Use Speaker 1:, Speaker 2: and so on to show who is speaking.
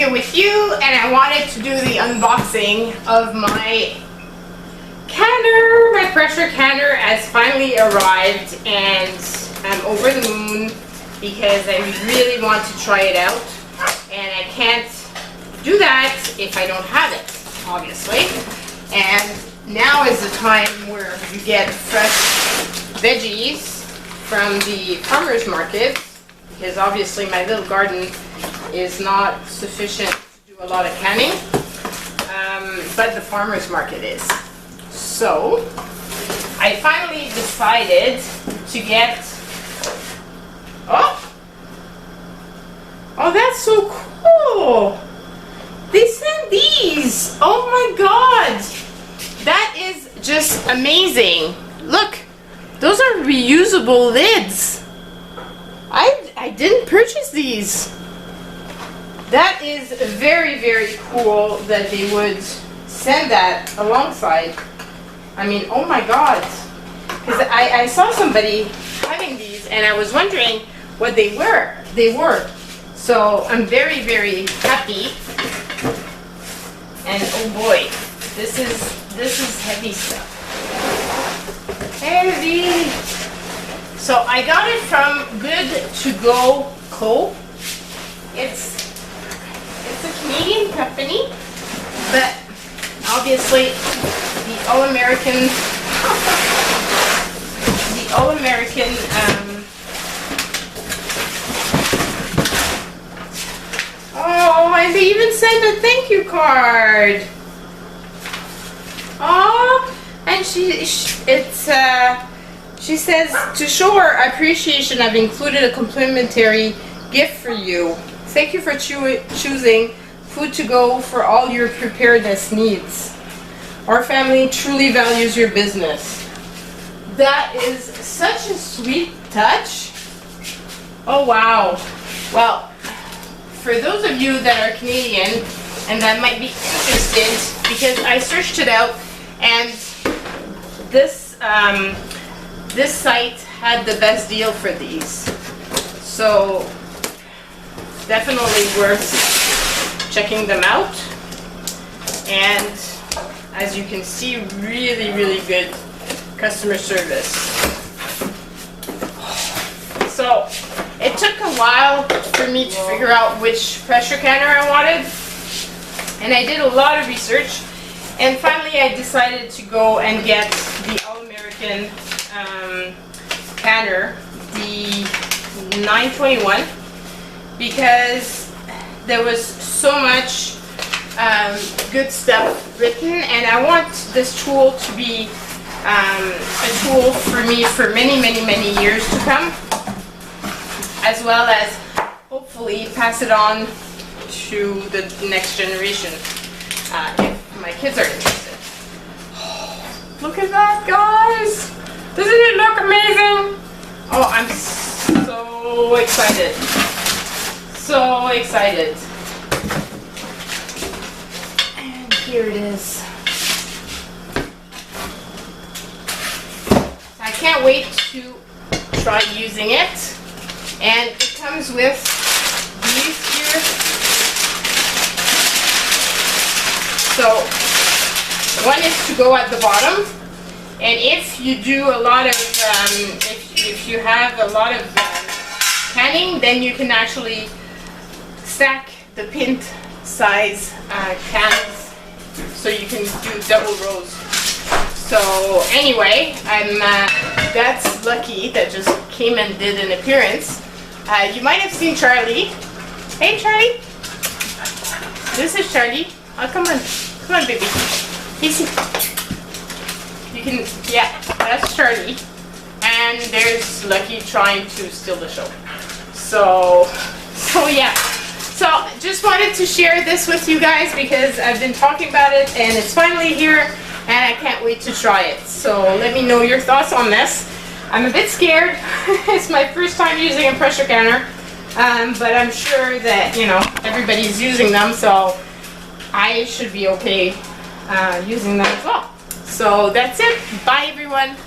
Speaker 1: here with you, and I wanted to do the unboxing of my canner. My pressure canner has finally arrived, and I'm over the moon because I really want to try it out, and I can't do that if I don't have it, obviously. And now is the time where you get fresh veggies from the farmer's market, because obviously my little garden is not sufficient to do a lot of canning, but the farmer's market is. So I finally decided to get, oh, that's so cool. They sent these. Oh my God. That is just amazing. Look, those are reusable lids. I didn't purchase these. That is very, very cool that they would send that alongside. I mean, oh my God. Because I saw somebody having these and I was wondering what they were. So I'm very, very happy. And oh boy, this is heavy stuff. Heavy. So I got it from Good To Go Co. It's a Canadian company, but obviously the all-American oh, and they even sent a thank you card. Oh, and she says, to show our appreciation, I've included a complimentary gift for you. Thank you for choosing Food to Go for all your preparedness needs. Our family truly values your business. That is such a sweet touch. Oh wow. Well, for those of you that are Canadian and that might be interested, because I searched it out, and this site had the best deal for these. So definitely worth checking them out. And as you can see, really, really good customer service. So it took a while for me to figure out which pressure canner I wanted, and I did a lot of research, and finally I decided to go and get the All-American canner, the 921, because there was so much good stuff written, and I want this tool to be a tool for me for many, many, many years to come, as well as hopefully pass it on to the next generation if my kids are interested. Look at that, guys! Doesn't it look amazing? Oh, I'm so excited. So excited. And here it is. I can't wait to try using it. And it comes with these here. So one is to go at the bottom, and if you do a lot of if you have a lot of canning, then you can actually stack the pint size cans, so you can do double rows. So anyway, I'm that's Lucky that just came and did an appearance. You might have seen Charlie. Hey Charlie, this is Charlie. Oh, come on baby. Easy. You can, yeah, that's Charlie. And there's Lucky trying to steal the show. So yeah. So just wanted to share this with you guys because I've been talking about it and it's finally here and I can't wait to try it. So let me know your thoughts on this. I'm a bit scared. It's my first time using a pressure canner, but I'm sure that, you know, everybody's using them, so I should be okay using them as well. So that's it. Bye everyone.